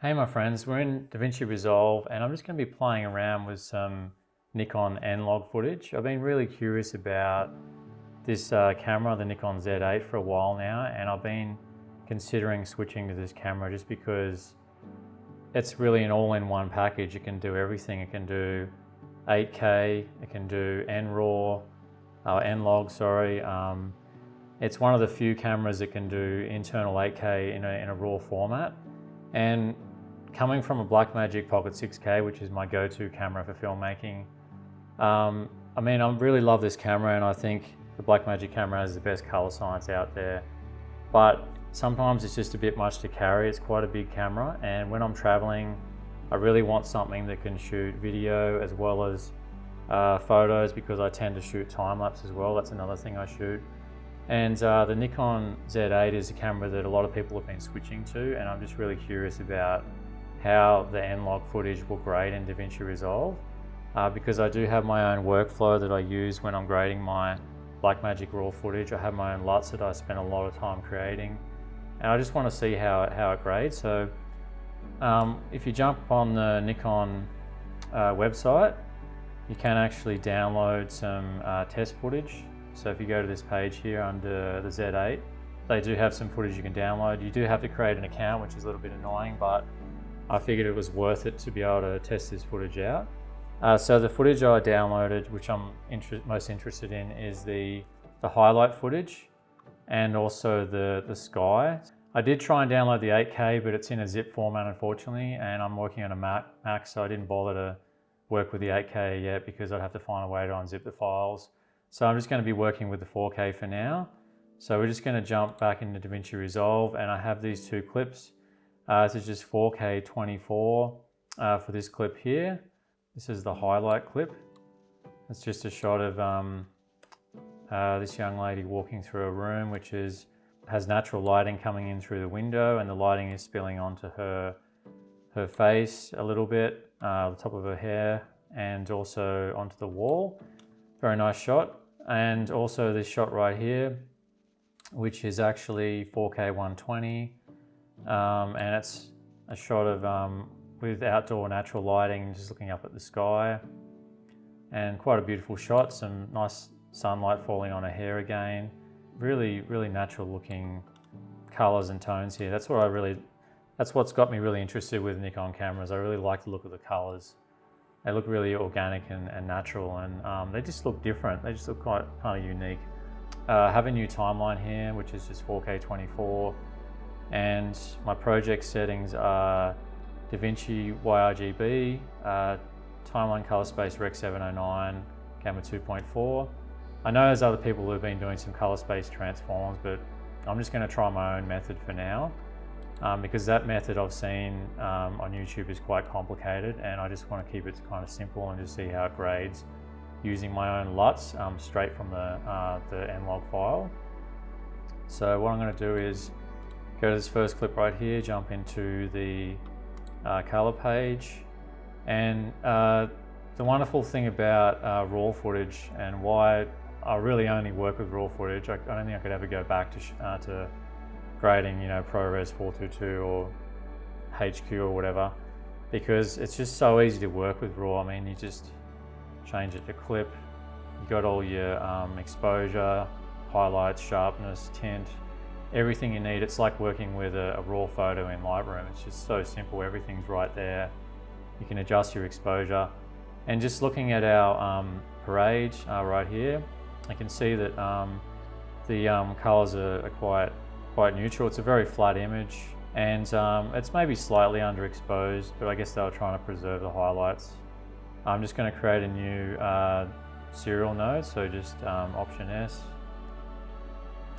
Hey my friends, we're in Davinci Resolve and I'm just going to be playing around with some Nikon NLog footage. I've been really curious about this camera, the Nikon Z8, for a while now, and I've been considering switching to this camera just because it's really an all-in-one package. It can do everything. It can do 8K, it can do NRAW, NLog, sorry. It's one of the few cameras that can do internal 8K in a RAW format. And coming from a Blackmagic Pocket 6K, which is my go-to camera for filmmaking, I really love this camera, and I think the Blackmagic camera has the best color science out there. But sometimes it's just a bit much to carry. It's quite a big camera, and when I'm traveling, I really want something that can shoot video as well as photos, because I tend to shoot time-lapse as well. That's another thing I shoot. And the Nikon Z8 is a camera that a lot of people have been switching to, and I'm just really curious about how the NLog footage will grade in Davinci Resolve, because I do have my own workflow that I use when I'm grading my Blackmagic RAW footage. I have my own LUTs that I spend a lot of time creating, and I just want to see how it grades. So if you jump on the Nikon website, you can actually download some test footage. So if you go to this page here under the Z8, they do have some footage you can download. You do have to create an account, which is a little bit annoying, but I figured it was worth it to be able to test this footage out. So the footage I downloaded, which I'm most interested in, is the highlight footage and also the sky. I did try and download the 8K, but it's in a zip format, unfortunately, and I'm working on a Mac, so I didn't bother to work with the 8K yet because I'd have to find a way to unzip the files. So I'm just going to be working with the 4K for now. So we're just going to jump back into Davinci Resolve, and I have these two clips. This is just 4K 24 for this clip here. This is the highlight clip. It's just a shot of this young lady walking through a room which has natural lighting coming in through the window, and the lighting is spilling onto her face a little bit, the top of her hair, and also onto the wall. Very nice shot. And also this shot right here, which is actually 4K 120, and it's a shot of with outdoor natural lighting, just looking up at the sky, and quite a beautiful shot. Some nice sunlight falling on her hair again. Really, really natural looking colors and tones here. That's what's got me really interested with Nikon cameras. I really like the look of the colors. They look really organic and natural, and they just look different. They just look kind of unique. I have a new timeline here, which is just 4K 24, and my project settings are Davinci YRGB, timeline color space Rec 709, gamma 2.4. I know there's other people who have been doing some color space transforms, but I'm just going to try my own method for now. Because that method I've seen on YouTube is quite complicated, and I just want to keep it kind of simple and just see how it grades using my own LUTs straight from the NLog file. So what I'm going to do is go to this first clip right here, jump into the color page, and the wonderful thing about RAW footage, and why I really only work with RAW footage, I don't think I could ever go back to grading, ProRes 422 or HQ or whatever, because it's just so easy to work with RAW. I mean, you just change it to clip. You got all your exposure, highlights, sharpness, tint, everything you need. It's like working with a RAW photo in Lightroom. It's just so simple. Everything's right there. You can adjust your exposure. And just looking at our parade right here, I can see that the colors are quite neutral. It's a very flat image, and it's maybe slightly underexposed, but I guess they were trying to preserve the highlights. I'm just going to create a new serial node, so just Option S,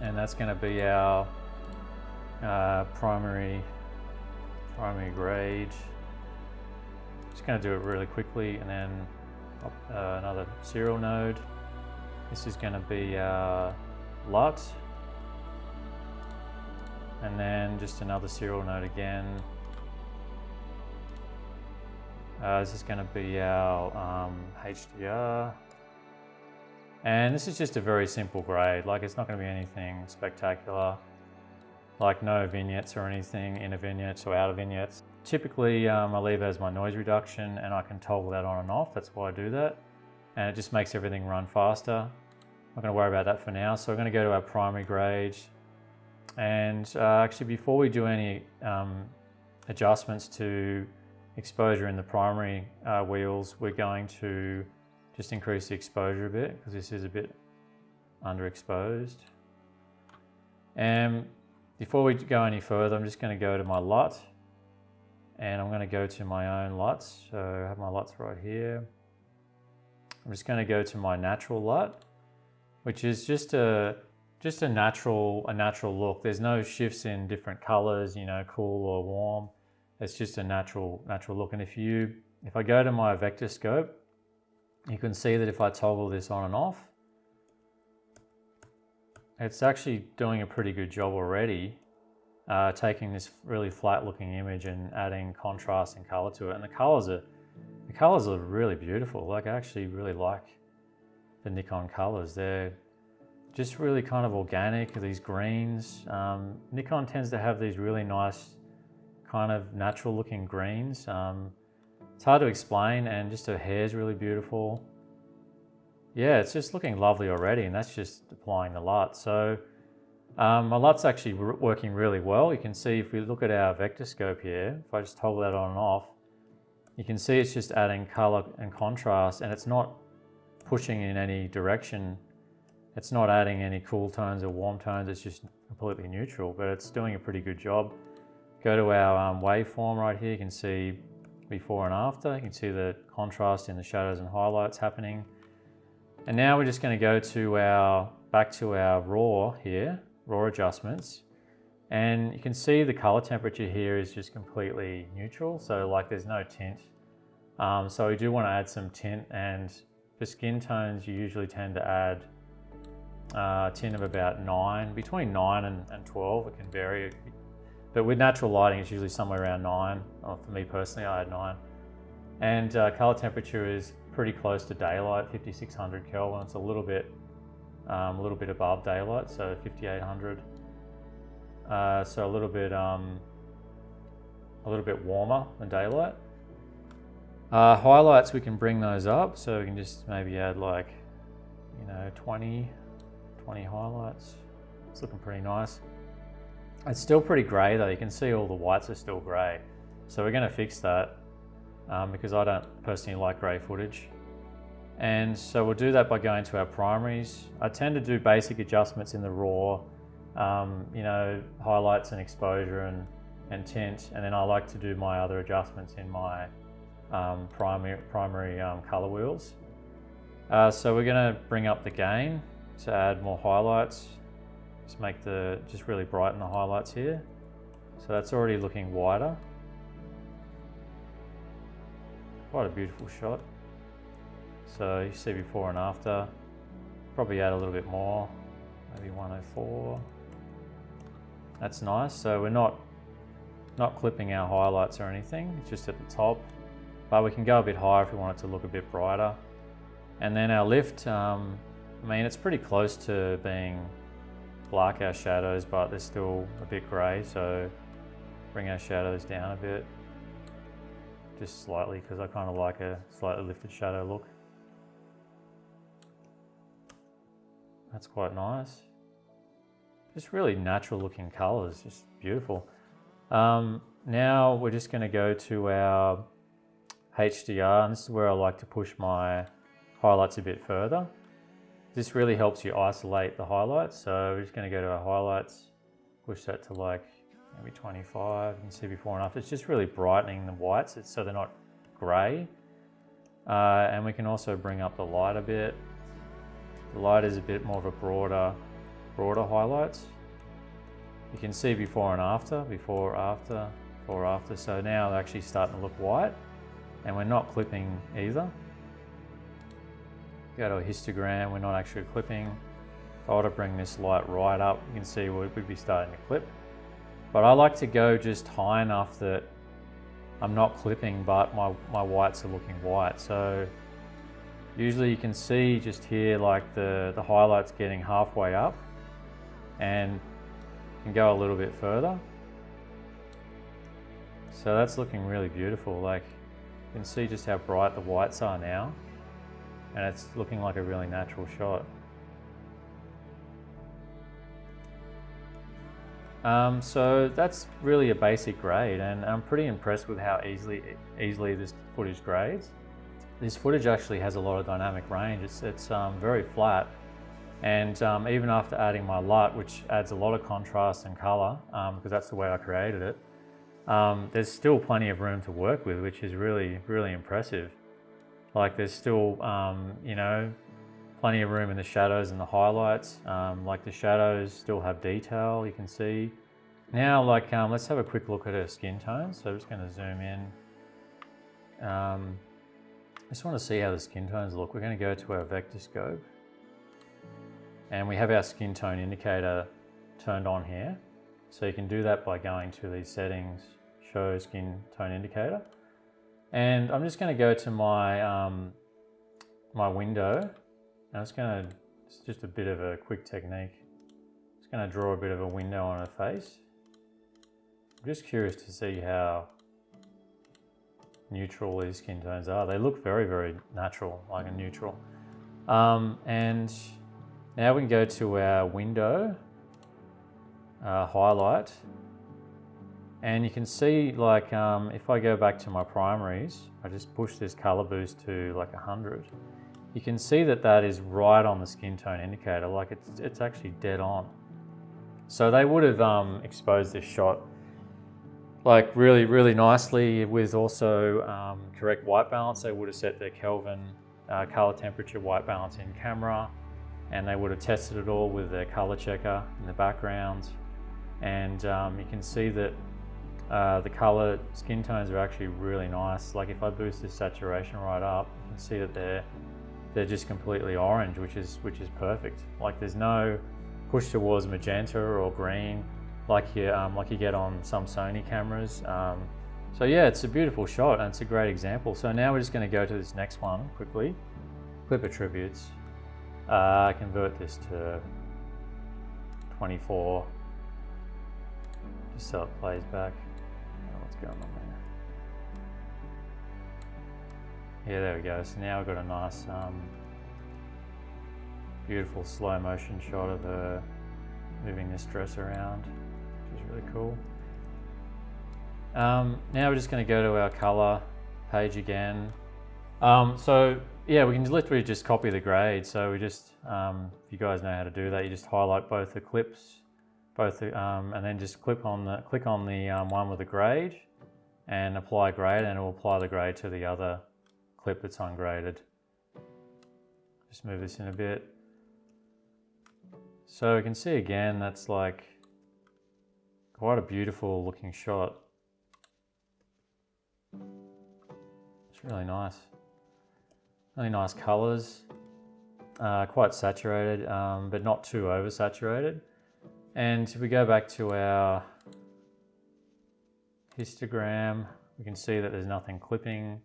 and that's going to be our primary grade. Just going to do it really quickly, and then another serial node. This is going to be our LUT. And then just another serial node again. This is going to be our HDR. And this is just a very simple grade. Like, it's not going to be anything spectacular. Like, no vignettes or anything, inner vignettes or outer vignettes. typically I leave it as my noise reduction, and I can toggle that on and off. That's why I do that. And it just makes everything run faster. I'm not going to worry about that for now. So we're going to go to our primary grade. And actually, before we do any adjustments to exposure in the primary wheels, we're going to just increase the exposure a bit because this is a bit underexposed. And before we go any further, I'm just going to go to my LUT, and I'm going to go to my own LUTs. So I have my LUTs right here. I'm just going to go to my natural LUT, which is just a natural look. There's no shifts in different colors, you know, cool or warm. It's just a natural look. And if I go to my vector scope, you can see that if I toggle this on and off, it's actually doing a pretty good job already, taking this really flat looking image and adding contrast and color to it. And the colors are really beautiful. Like, I actually really like the Nikon colors. They're just really kind of organic, these greens. Nikon tends to have these really nice kind of natural looking greens. It's hard to explain, and just her hair is really beautiful. Yeah, it's just looking lovely already, and that's just applying the LUT. So my LUT's actually working really well. You can see if we look at our vector scope here, if I just toggle that on and off, you can see it's just adding color and contrast, and it's not pushing in any direction. It's not adding any cool tones or warm tones. It's just completely neutral, but it's doing a pretty good job. Go to our waveform right here. You can see before and after. You can see the contrast in the shadows and highlights happening. And now we're just going to go to back to our RAW here, RAW adjustments. And you can see the color temperature here is just completely neutral. So like there's no tint. So we do want to add some tint, and for skin tones, you usually tend to add tint of about 9, between 9 and 12. It can vary, but with natural lighting, it's usually somewhere around 9. For me personally, I had 9. And color temperature is pretty close to daylight, 5600 Kelvin. It's a little bit above daylight, so 5800. So a little bit warmer than daylight. Highlights, we can bring those up, so we can just maybe add like, 20 highlights. It's looking pretty nice. It's still pretty grey though. You can see all the whites are still grey. So we're going to fix that because I don't personally like grey footage. And so we'll do that by going to our primaries. I tend to do basic adjustments in the RAW, highlights and exposure and tint. And then I like to do my other adjustments in my primary color wheels. So we're going to bring up the gain to add more highlights. Just really brighten the highlights here. So that's already looking wider. Quite a beautiful shot. So you see before and after. Probably add a little bit more, maybe 104. That's nice. So we're not clipping our highlights or anything, it's just at the top. But we can go a bit higher if we want it to look a bit brighter. And then our lift, it's pretty close to being black, our shadows, but they're still a bit grey, so bring our shadows down a bit, just slightly, because I kind of like a slightly lifted shadow look. That's quite nice. Just really natural looking colours, just beautiful. Now we're just going to go to our HDR, and this is where I like to push my highlights a bit further. This really helps you isolate the highlights. So we're just going to go to our highlights, push that to like maybe 25. You can see before and after. It's just really brightening the whites so they're not grey. And we can also bring up the light a bit. The light is a bit more of a broader highlights. You can see before and after, before, after, before, after. So now they're actually starting to look white, and we're not clipping either. Go to a histogram, we're not actually clipping. If I were to bring this light right up, you can see we'd be starting to clip. But I like to go just high enough that I'm not clipping, but my whites are looking white. So usually you can see just here like the highlights getting halfway up, and you can go a little bit further. So that's looking really beautiful. Like, you can see just how bright the whites are now, and it's looking like a really natural shot. So that's really a basic grade, and I'm pretty impressed with how easily this footage grades. This footage actually has a lot of dynamic range. It's very flat, and even after adding my LUT, which adds a lot of contrast and color, because that's the way I created it, there's still plenty of room to work with, which is really, really impressive. Like, there's still, you know, plenty of room in the shadows and the highlights. Like, the shadows still have detail, you can see. Now, like, let's have a quick look at her skin tones. So I'm just gonna zoom in. I just wanna see how the skin tones look. We're gonna go to our vector scope. And we have our skin tone indicator turned on here. So you can do that by going to these settings, show skin tone indicator. And I'm just gonna go to my, my window. It's just a bit of a quick technique. Just gonna draw a bit of a window on her face. I'm just curious to see how neutral these skin tones are. They look very, very natural, like a neutral. And now we can go to our window, highlight. And you can see, like, if I go back to my primaries, I just push this color boost to like 100. You can see that that is right on the skin tone indicator, like it's actually dead on. So they would have exposed this shot like really, really nicely with also correct white balance. They would have set their Kelvin color temperature white balance in camera, and they would have tested it all with their color checker in the background. And you can see that the color skin tones are actually really nice. Like, if I boost this saturation right up, you can see that they're just completely orange, which is perfect. Like, there's no push towards magenta or green like you get on some Sony cameras. So yeah, it's a beautiful shot and it's a great example. So now we're just going to go to this next one quickly. Clip attributes. Convert this to 24, just so it plays back. What's going on there? Yeah, there we go. So now we've got a nice, beautiful slow motion shot of her moving this dress around, which is really cool. Now we're just going to go to our color page again. So yeah, we can literally just copy the grade. So we just, if you guys know how to do that, you just highlight both the clips, and then just click on the one with the grade and apply grade, and it will apply the grade to the other clip that's ungraded. Just move this in a bit. So you can see again, that's like quite a beautiful looking shot. It's really nice. Really nice colors, quite saturated, but not too oversaturated. And if we go back to our histogram, we can see that there's nothing clipping.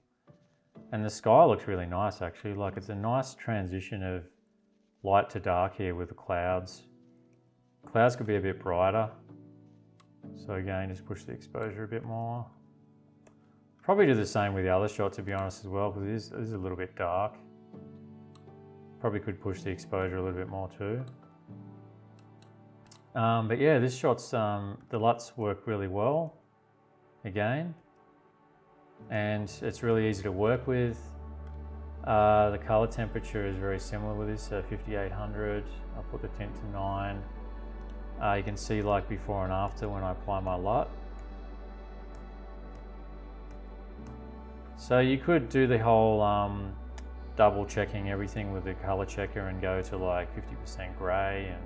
And the sky looks really nice actually. Like, it's a nice transition of light to dark here with the clouds. Clouds could be a bit brighter. So again, just push the exposure a bit more. Probably do the same with the other shot, to be honest, as well, because it is a little bit dark. Probably could push the exposure a little bit more too. But yeah, this shot's, the LUTs work really well, again. And it's really easy to work with. The color temperature is very similar with this, 5800. I'll put the tint to 9. You can see like before and after when I apply my LUT. So you could do the whole double checking everything with the color checker and go to like 50% gray and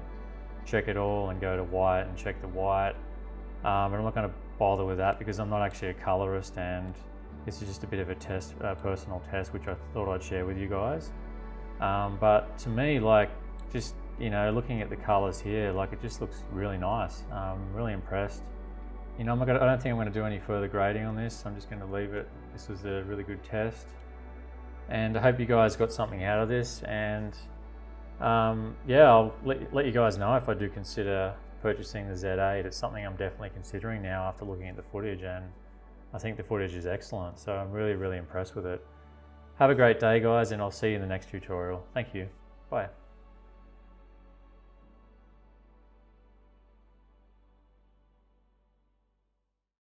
check it all and go to white and check the white. But I'm not going to bother with that because I'm not actually a colorist, and this is just a bit of a test, personal test, which I thought I'd share with you guys. But to me, like, just, you know, looking at the colors here, like, it just looks really nice. I'm really impressed. You know, I don't think I'm going to do any further grading on this. I'm just going to leave it. This was a really good test. And I hope you guys got something out of this. And yeah, I'll let you guys know if I do consider purchasing the Z8. It's something I'm definitely considering now after looking at the footage. And I think the footage is excellent. So I'm really, really impressed with it. Have a great day, guys, and I'll see you in the next tutorial. Thank you. Bye.